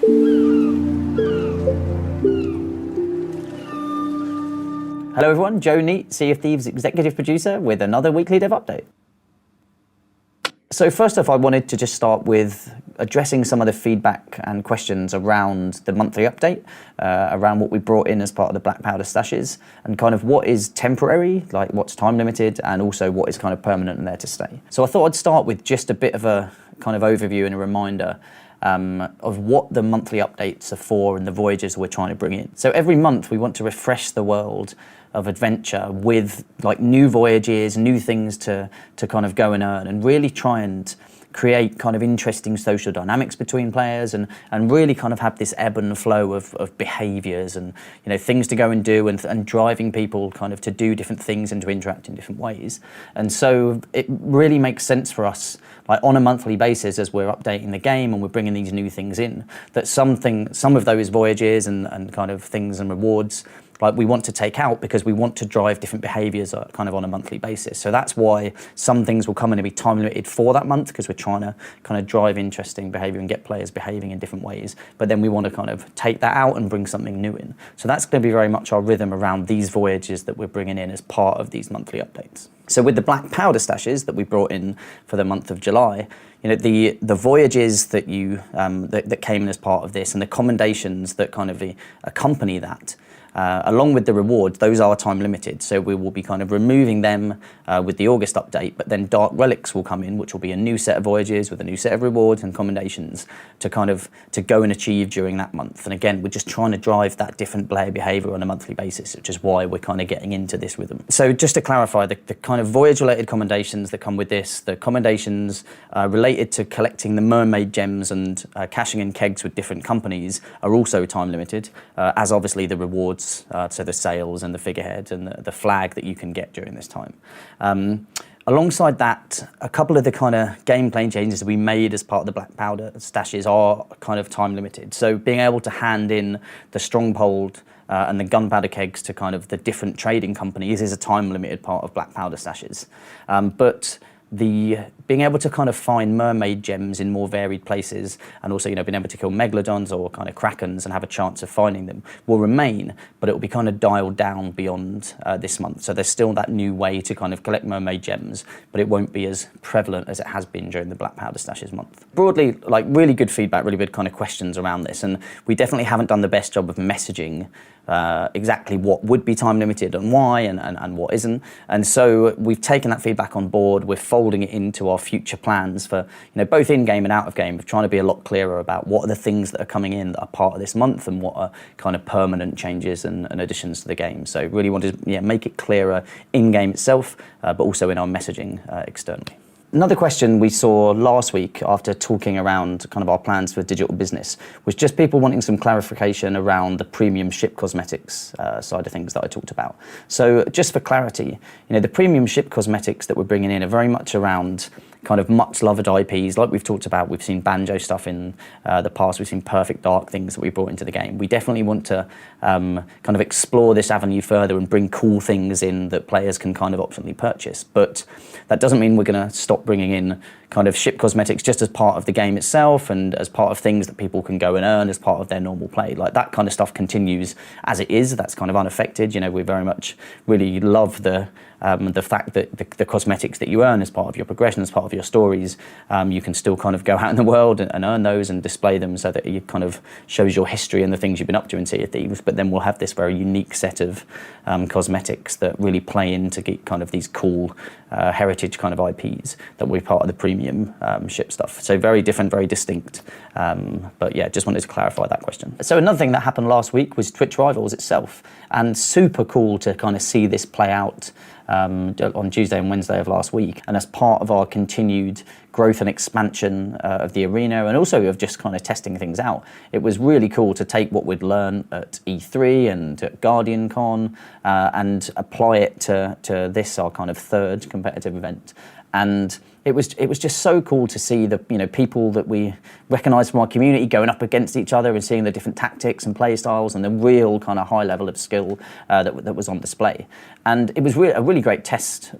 Hello everyone, Joe Neate, Sea of Thieves executive producer with another weekly dev update. So first off, I wanted to just start with addressing some of the feedback and questions around the monthly update, around what we brought in as part of the Black Powder stashes, and kind of what is temporary, like what's time limited, and also what is kind of permanent and there to stay. So I thought I'd start with just a bit of a kind of overview and a reminder of what the monthly updates are for and the voyages we're trying to bring in. So every month we want to refresh the world of adventure with like new voyages, new things to kind of go and earn, and really try and create kind of interesting social dynamics between players, and really kind of have this ebb and flow of behaviors and things to go and do, and driving people kind of to do different things and to interact in different ways. And so it really makes sense for us, like on a monthly basis, as we're updating the game and we're bringing these new things in, that some of those voyages and kind of things and rewards, like we want to take out because we want to drive different behaviors kind of on a monthly basis. So that's why some things will come in and be time limited for that month, because we're trying to kind of drive interesting behavior and get players behaving in different ways. But then we want to kind of take that out and bring something new in. So that's going to be very much our rhythm around these voyages that we're bringing in as part of these monthly updates. So with the Black Powder stashes that we brought in for the month of July, the voyages that that came in as part of this, and the commendations that kind of accompany that, along with the rewards, those are time limited. So we will be kind of removing them with the August update, but then Dark Relics will come in, which will be a new set of voyages with a new set of rewards and commendations to go and achieve during that month. And again, we're just trying to drive that different player behavior on a monthly basis, which is why we're kind of getting into this rhythm. So just to clarify, the kind of voyage related commendations that come with this, the commendations related to collecting the mermaid gems and cashing in kegs with different companies are also time limited, as obviously the rewards, so the sails and the figurehead and the flag that you can get during this time. Alongside that, a couple of the kind of gameplay changes that we made as part of the Black Powder stashes are kind of time limited. So being able to hand in the Stronghold and the gunpowder kegs to kind of the different trading companies is a time limited part of Black Powder stashes. But being able to kind of find mermaid gems in more varied places, and also being able to kill megalodons or kind of krakens and have a chance of finding them will remain, but it will be kind of dialed down beyond this month. So there's still that new way to kind of collect mermaid gems, but it won't be as prevalent as it has been during the Black Powder stashes month. Broadly, like really good feedback, really good kind of questions around this, and we definitely haven't done the best job of messaging exactly what would be time limited and why, and what isn't. And so we've taken that feedback on board. We're folding it into our future plans for both in-game and out of game, of trying to be a lot clearer about what are the things that are coming in that are part of this month and what are kind of permanent changes and additions to the game. So really wanted to make it clearer in-game itself, but also in our messaging externally. Another question we saw last week after talking around kind of our plans for digital business was just people wanting some clarification around the premium ship cosmetics side of things that I talked about. So just for clarity, the premium ship cosmetics that we're bringing in are very much around kind of much loved IPs. Like we've talked about, we've seen Banjo stuff in the past, we've seen Perfect Dark things that we brought into the game. We definitely want to kind of explore this avenue further and bring cool things in that players can kind of optionally purchase. But that doesn't mean we're going to stop bringing in kind of ship cosmetics just as part of the game itself and as part of things that people can go and earn as part of their normal play. Like that kind of stuff continues as it is. That's kind of unaffected. We very much really love the fact that the cosmetics that you earn as part of your progression, as part of your stories, you can still kind of go out in the world and earn those and display them, so that it kind of shows your history and the things you've been up to in Sea of Thieves. But then we'll have this very unique set of cosmetics that really play into get kind of these cool heritage kind of IPs that we're part of the premium ship stuff. So very different, very distinct. But yeah, just wanted to clarify that question. So another thing that happened last week was Twitch Rivals itself, and super cool to kind of see this play out on Tuesday and Wednesday of last week, and as part of our continued growth and expansion of the arena, and also of just kind of testing things out. It was really cool to take what we'd learned at E3 and at Guardian Con and apply it to this, our kind of third competitive event. And it was just so cool to see the people that we recognise from our community going up against each other and seeing the different tactics and play styles and the real kind of high level of skill that was on display. And it was a really great test,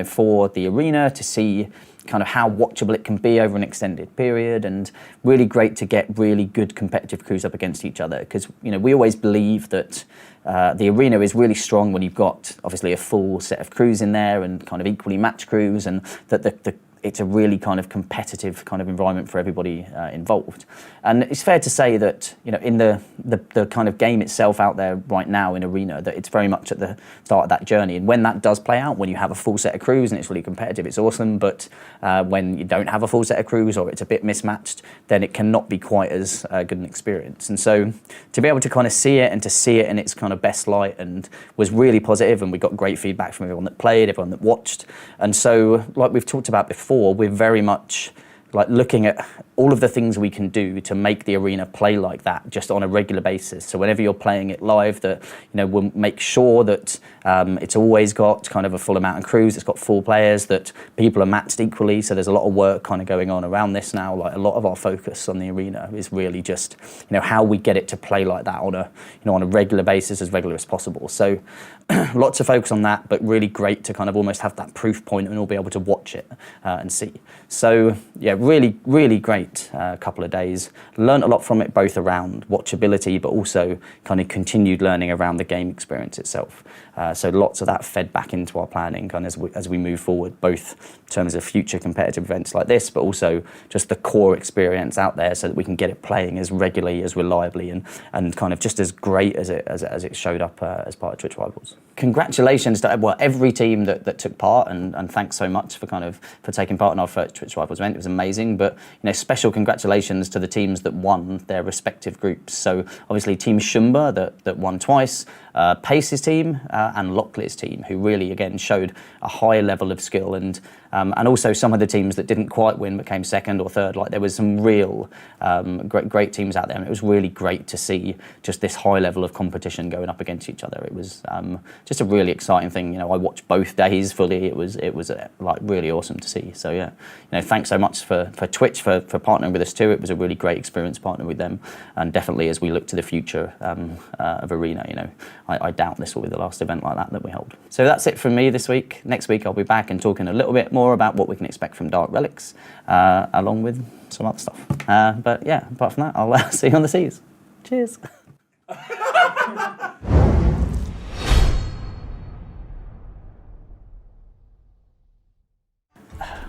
for the arena to see kind of how watchable it can be over an extended period, and really great to get really good competitive crews up against each other, because we always believe that the arena is really strong when you've got obviously a full set of crews in there and kind of equally matched crews, and that it's a really kind of competitive kind of environment for everybody involved. And it's fair to say that in the kind of game itself out there right now in Arena, that it's very much at the start of that journey. And when that does play out, when you have a full set of crews and it's really competitive, it's awesome. But when you don't have a full set of crews, or it's a bit mismatched, then it cannot be quite as good an experience. And so to be able to kind of see it, and to see it in its kind of best light, and was really positive, and we got great feedback from everyone that played, everyone that watched. And so, like we've talked about before, we're very much like looking at all of the things we can do to make the arena play like that, just on a regular basis. So whenever you're playing it live, that we'll make sure that it's always got kind of a full amount of crews, it's got full players, that people are matched equally. So there's a lot of work kind of going on around this now. Like a lot of our focus on the arena is really just how we get it to play like that on a on a regular basis, as regular as possible. So lots of focus on that, but really great to kind of almost have that proof point and all be able to watch it and see. So yeah, really, really great couple of days. Learned a lot from it, both around watchability, but also kind of continued learning around the game experience itself. So lots of that fed back into our planning kind of as we move forward, both in terms of future competitive events like this, but also just the core experience out there, so that we can get it playing as regularly, as reliably, and kind of just as great as it showed up as part of Twitch Rivals. Congratulations to every team that took part, and thanks so much for taking part in our first Twitch Rivals event. It was amazing. But special congratulations to the teams that won their respective groups. So obviously Team Shumba that won twice, Pace's team and Locklear's team, who really again showed a high level of skill, and also some of the teams that didn't quite win but came second or third. Like there was some real great teams out there, and it was really great to see just this high level of competition going up against each other. It was just a really exciting thing. I watched both days fully. It was like really awesome to see. So yeah, thanks so much for Twitch for partnering with us too. It was a really great experience partnering with them, and definitely as we look to the future of Arena, I doubt this will be the last event like that we hold. So that's it from me this week. Next week I'll be back and talking a little bit more about what we can expect from Dark Relics, along with some other stuff. But yeah, apart from that, I'll see you on the seas. Cheers.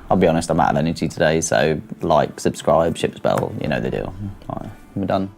I'll be honest, I'm out of energy today, so like, subscribe, ship the bell, the deal. All right, we're done.